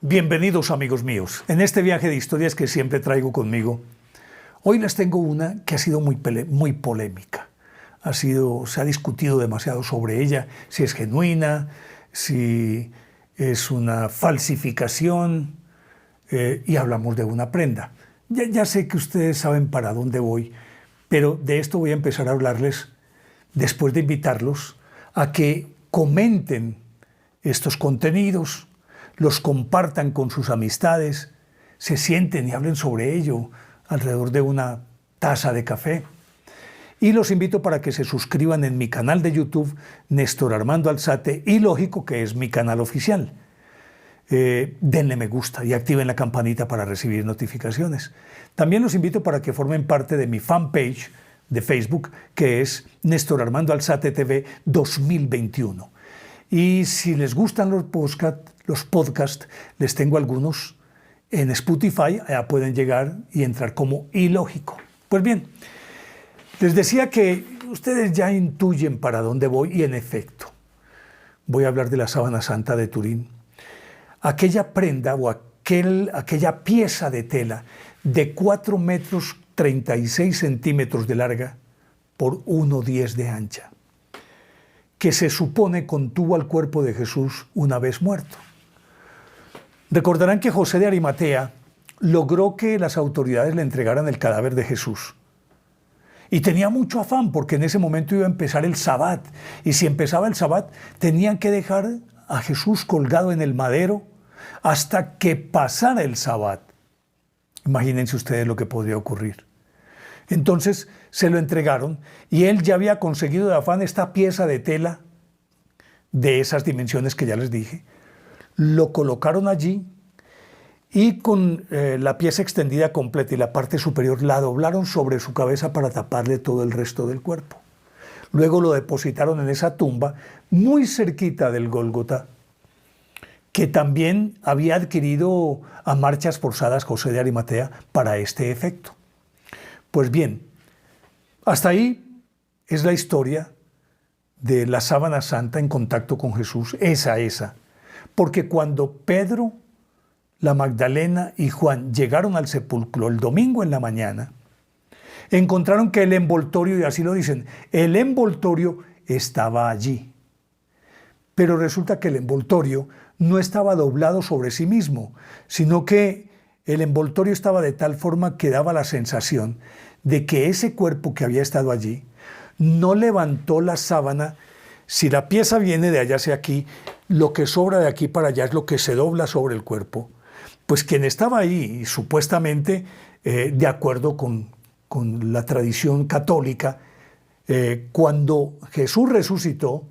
Bienvenidos amigos míos, en este viaje de historias que siempre traigo conmigo. Hoy les tengo una que ha sido muy polémica. Se ha discutido demasiado sobre ella, si es genuina, si es una falsificación, y hablamos de una prenda. Ya sé que ustedes saben para dónde voy, pero de esto voy a empezar a hablarles después de invitarlos a que comenten estos contenidos, los compartan con sus amistades, se sienten y hablen sobre ello alrededor de una taza de café. Y los invito para que se suscriban en mi canal de YouTube, Néstor Armando Alzate, y lógico que es mi canal oficial. Denle me gusta y activen la campanita para recibir notificaciones. También los invito para que formen parte de mi fanpage de Facebook, que es Néstor Armando Alzate TV 2021. Y si les gustan los podcasts, les tengo algunos en Spotify, allá pueden llegar y entrar como ilógico. Pues bien, les decía que ustedes ya intuyen para dónde voy y en efecto, voy a hablar de la sábana santa de Turín. Aquella prenda o aquella pieza de tela de 4 metros 36 centímetros de larga por 1,10 de ancha, que se supone contuvo al cuerpo de Jesús una vez muerto. Recordarán que José de Arimatea logró que las autoridades le entregaran el cadáver de Jesús. Y tenía mucho afán porque en ese momento iba a empezar el Sabbat. Y si empezaba el Sabbat, tenían que dejar a Jesús colgado en el madero hasta que pasara el Sabbat. Imagínense ustedes lo que podría ocurrir. Entonces se lo entregaron y él ya había conseguido de afán esta pieza de tela de esas dimensiones que ya les dije. Lo colocaron allí y con la pieza extendida completa y la parte superior la doblaron sobre su cabeza para taparle todo el resto del cuerpo. Luego lo depositaron en esa tumba muy cerquita del Gólgota, que también había adquirido a marchas forzadas José de Arimatea para este efecto. Pues bien, hasta ahí es la historia de la sábana santa en contacto con Jesús, esa. Porque cuando Pedro, la Magdalena y Juan llegaron al sepulcro el domingo en la mañana, encontraron que el envoltorio, y así lo dicen, el envoltorio estaba allí. Pero resulta que el envoltorio no estaba doblado sobre sí mismo, sino que el envoltorio estaba de tal forma que daba la sensación de que ese cuerpo que había estado allí no levantó la sábana. Si la pieza viene de allá hacia aquí, lo que sobra de aquí para allá es lo que se dobla sobre el cuerpo. Pues quien estaba ahí, supuestamente, de acuerdo con la tradición católica, cuando Jesús resucitó,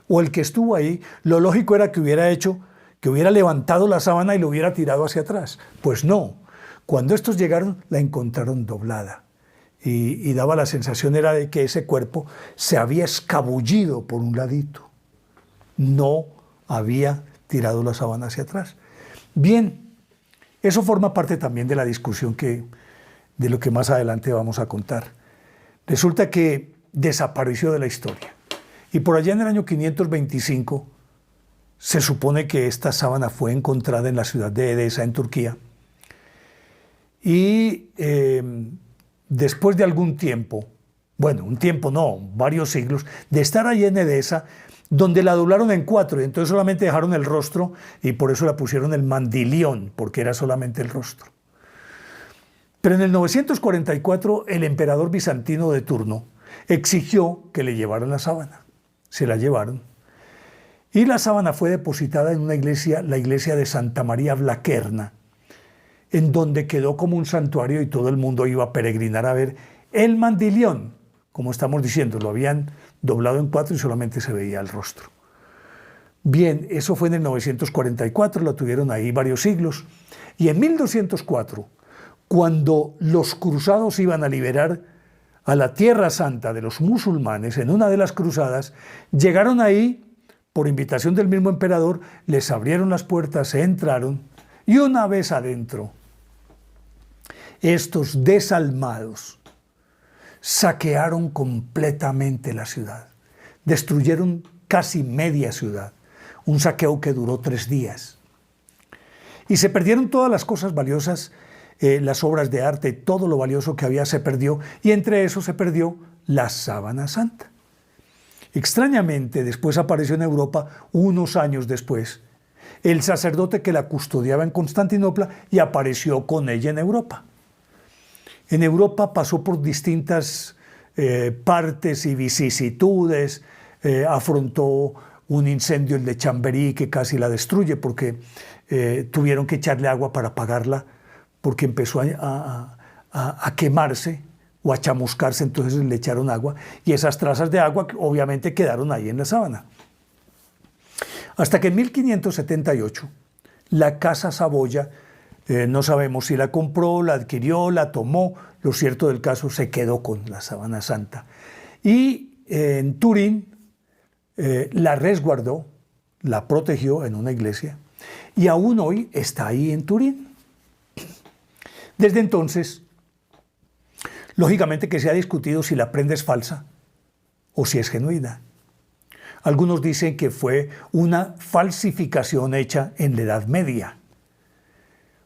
o el que estuvo ahí, lo lógico era que hubiera levantado la sábana y lo hubiera tirado hacia atrás. Pues no. Cuando estos llegaron, la encontraron doblada. Y daba la sensación era de que ese cuerpo se había escabullido por un ladito. No había tirado la sábana hacia atrás. Bien, eso forma parte también de la discusión de lo que más adelante vamos a contar. Resulta que desapareció de la historia. Y por allá en el año 525 se supone que esta sábana fue encontrada en la ciudad de Edesa, en Turquía. Y después de algún tiempo, varios siglos, de estar allí en Edesa, donde la doblaron en 4, y entonces solamente dejaron el rostro, y por eso la pusieron el mandilión, porque era solamente el rostro. Pero en el 944, el emperador bizantino de turno exigió que le llevaran la sábana. Se la llevaron. Y la sábana fue depositada en una iglesia, la iglesia de Santa María Vlaquerna, en donde quedó como un santuario y todo el mundo iba a peregrinar a ver el mandilión. Como estamos diciendo, lo habían doblado en 4 y solamente se veía el rostro. Bien, eso fue en el 944, lo tuvieron ahí varios siglos. Y en 1204, cuando los cruzados iban a liberar a la Tierra Santa de los musulmanes en una de las cruzadas, llegaron ahí, por invitación del mismo emperador, les abrieron las puertas, se entraron, y una vez adentro, estos desalmados saquearon completamente la ciudad, destruyeron casi media ciudad, un saqueo que duró 3 días. Y se perdieron todas las cosas valiosas, las obras de arte, todo lo valioso que había se perdió, y entre eso se perdió la sábana santa. Extrañamente, después apareció en Europa, unos años después, el sacerdote que la custodiaba en Constantinopla y apareció con ella en Europa. En Europa pasó por distintas partes y vicisitudes, afrontó un incendio, el de Chamberí, que casi la destruye porque tuvieron que echarle agua para apagarla, porque empezó a quemarse o a chamuscarse, entonces le echaron agua y esas trazas de agua obviamente quedaron ahí en la sábana. Hasta que en 1578 la Casa Saboya, no sabemos si la compró, la adquirió, la tomó, lo cierto del caso se quedó con la sábana santa. Y en Turín la resguardó, la protegió en una iglesia y aún hoy está ahí en Turín. Desde entonces, lógicamente que se ha discutido si la prenda es falsa o si es genuina. Algunos dicen que fue una falsificación hecha en la Edad Media.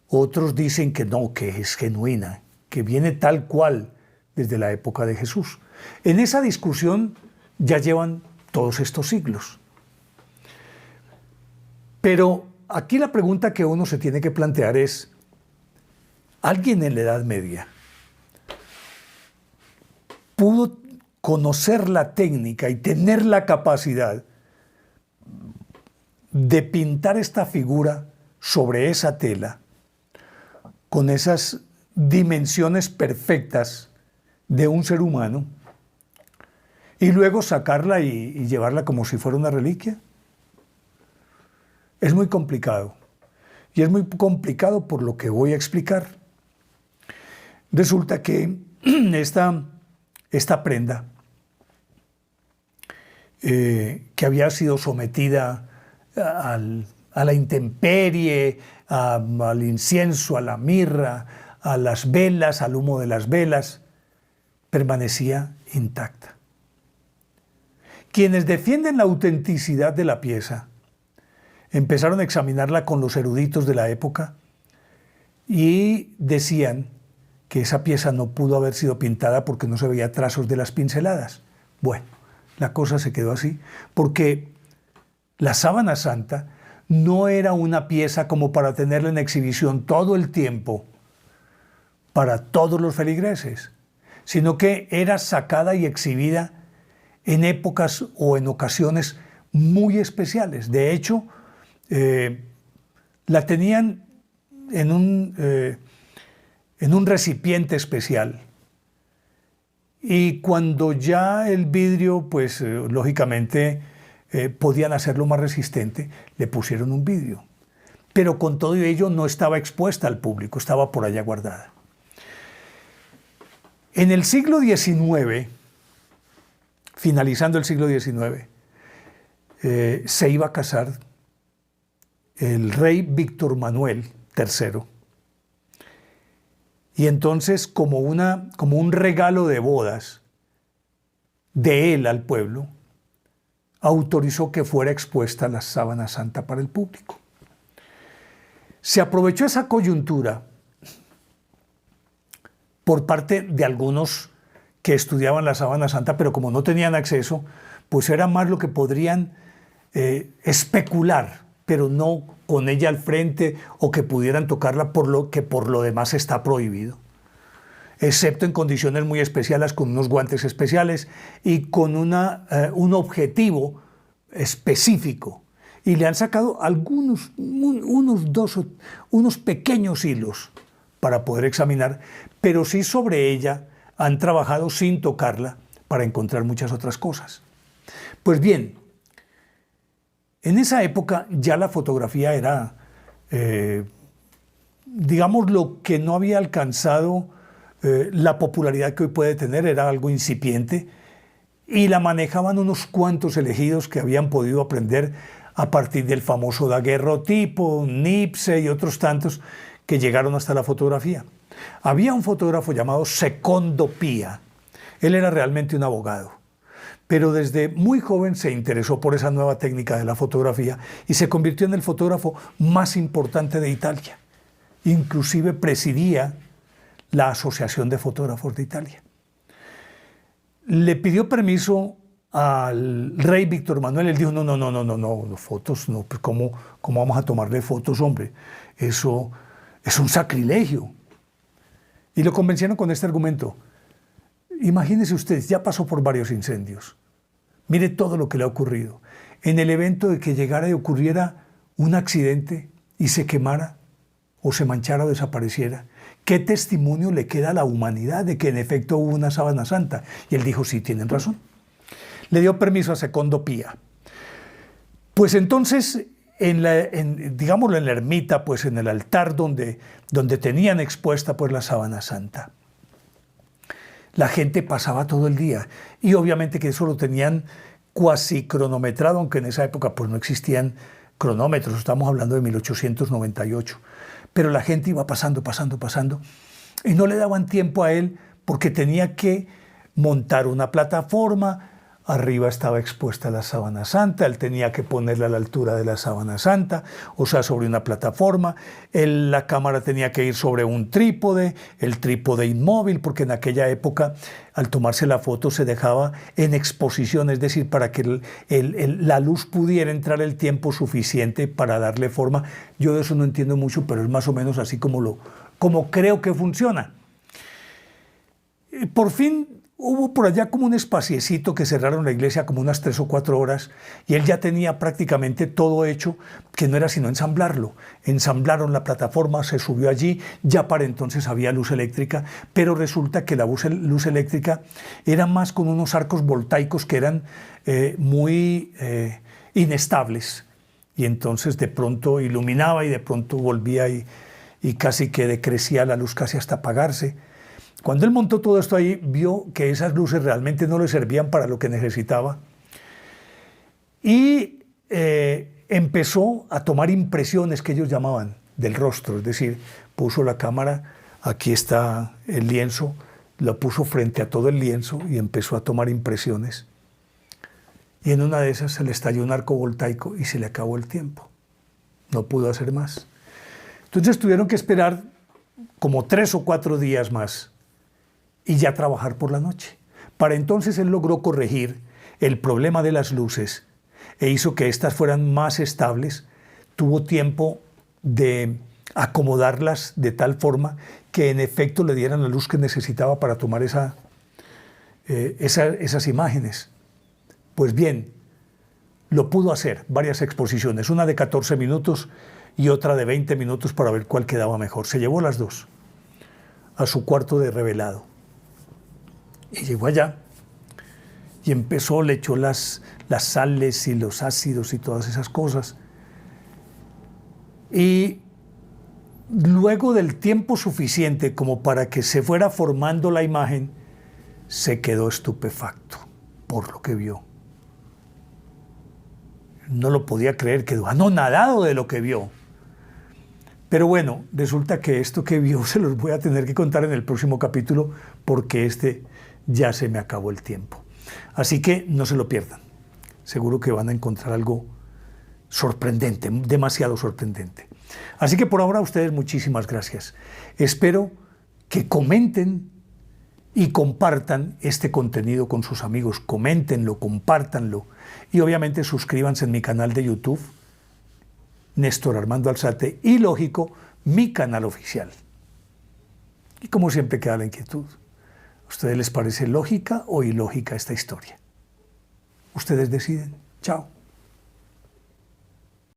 Otros dicen que no, que es genuina, que viene tal cual desde la época de Jesús. En esa discusión ya llevan todos estos siglos. Pero aquí la pregunta que uno se tiene que plantear es, ¿alguien en la Edad Media pudo conocer la técnica y tener la capacidad de pintar esta figura sobre esa tela con esas dimensiones perfectas de un ser humano y luego sacarla y llevarla como si fuera una reliquia? Es muy complicado. Y es muy complicado por lo que voy a explicar. Resulta que esta prenda, que había sido sometida a la intemperie, al incienso, a la mirra, a las velas, al humo de las velas, permanecía intacta. Quienes defienden la autenticidad de la pieza empezaron a examinarla con los eruditos de la época y decían que esa pieza no pudo haber sido pintada porque no se veía trazos de las pinceladas. Bueno, la cosa se quedó así, porque la sábana santa no era una pieza como para tenerla en exhibición todo el tiempo para todos los feligreses, sino que era sacada y exhibida en épocas o en ocasiones muy especiales. De hecho, la tenían en un recipiente especial. Y cuando ya el vidrio, pues lógicamente podían hacerlo más resistente, le pusieron un vidrio. Pero con todo ello no estaba expuesta al público, estaba por allá guardada. En el siglo XIX, finalizando el siglo XIX, se iba a casar el rey Víctor Manuel III. Y entonces, como un regalo de bodas de él al pueblo, autorizó que fuera expuesta la sábana santa para el público. Se aprovechó esa coyuntura por parte de algunos que estudiaban la sábana santa, pero como no tenían acceso, pues era más lo que podrían especular, pero no con ella al frente o que pudieran tocarla por lo demás está prohibido. Excepto en condiciones muy especiales, con unos guantes especiales y con un objetivo específico. Y le han sacado unos pequeños hilos para poder examinar, pero sí sobre ella han trabajado sin tocarla para encontrar muchas otras cosas. Pues bien, en esa época ya la fotografía era, digamos, lo que no había alcanzado la popularidad que hoy puede tener, era algo incipiente, y la manejaban unos cuantos elegidos que habían podido aprender a partir del famoso daguerrotipo, Nipse y otros tantos que llegaron hasta la fotografía. Había un fotógrafo llamado Secondo Pia. Él era realmente un abogado, pero desde muy joven se interesó por esa nueva técnica de la fotografía y se convirtió en el fotógrafo más importante de Italia. Inclusive presidía la Asociación de Fotógrafos de Italia. Le pidió permiso al rey Víctor Manuel. Él dijo, no, fotos, no, pues ¿cómo vamos a tomarle fotos, hombre? Eso es un sacrilegio. Y lo convencieron con este argumento. Imagínese usted, ya pasó por varios incendios. Mire todo lo que le ha ocurrido. En el evento de que llegara y ocurriera un accidente y se quemara o se manchara o desapareciera, ¿qué testimonio le queda a la humanidad de que en efecto hubo una sábana santa? Y él dijo, sí, tienen razón. Le dio permiso a Secondo Pía. Pues entonces, digámoslo, en la ermita, pues en el altar donde tenían expuesta pues la sábana santa, la gente pasaba todo el día. Y obviamente que eso lo tenían cuasi cronometrado, aunque en esa época pues no existían cronómetros, estamos hablando de 1898. Pero la gente iba pasando, y no le daban tiempo a él porque tenía que montar una plataforma. Arriba estaba expuesta la sábana santa, él tenía que ponerla a la altura de la sábana santa, o sea, sobre una plataforma. La cámara tenía que ir sobre un trípode, el trípode inmóvil, porque en aquella época, al tomarse la foto, se dejaba en exposición, es decir, para que la luz pudiera entrar el tiempo suficiente para darle forma. Yo de eso no entiendo mucho, pero es más o menos así como creo que funciona. Por fin hubo por allá como un espaciecito que cerraron la iglesia como unas 3 o 4 horas y él ya tenía prácticamente todo hecho, que no era sino ensamblarlo. Ensamblaron la plataforma, se subió allí, ya para entonces había luz eléctrica, pero resulta que la luz eléctrica era más con unos arcos voltaicos que eran muy inestables. Y entonces de pronto iluminaba y de pronto volvía y casi que decrecía la luz casi hasta apagarse. Cuando él montó todo esto ahí, vio que esas luces realmente no le servían para lo que necesitaba y empezó a tomar impresiones que ellos llamaban del rostro, es decir, puso la cámara, aquí está el lienzo, lo puso frente a todo el lienzo y empezó a tomar impresiones. Y en una de esas se le estalló un arco voltaico y se le acabó el tiempo. No pudo hacer más. Entonces tuvieron que esperar como 3 o 4 días más y ya trabajar por la noche. Para entonces él logró corregir el problema de las luces e hizo que éstas fueran más estables. Tuvo tiempo de acomodarlas de tal forma que en efecto le dieran la luz que necesitaba para tomar esas imágenes. Pues bien, lo pudo hacer, varias exposiciones, una de 14 minutos y otra de 20 minutos para ver cuál quedaba mejor. Se llevó las dos a su cuarto de revelado. Y llegó allá y empezó, le echó las sales y los ácidos y todas esas cosas. Y luego del tiempo suficiente como para que se fuera formando la imagen, se quedó estupefacto por lo que vio. No lo podía creer, quedó anonadado de lo que vio. Pero bueno, resulta que esto que vio se los voy a tener que contar en el próximo capítulo porque ya se me acabó el tiempo. Así que no se lo pierdan. Seguro que van a encontrar algo sorprendente, demasiado sorprendente. Así que por ahora a ustedes muchísimas gracias. Espero que comenten y compartan este contenido con sus amigos. Coméntenlo, compártanlo y obviamente suscríbanse en mi canal de YouTube, Néstor Armando Alzate, y lógico, mi canal oficial. Y como siempre queda la inquietud. ¿A ustedes les parece lógica o ilógica esta historia? Ustedes deciden. Chao.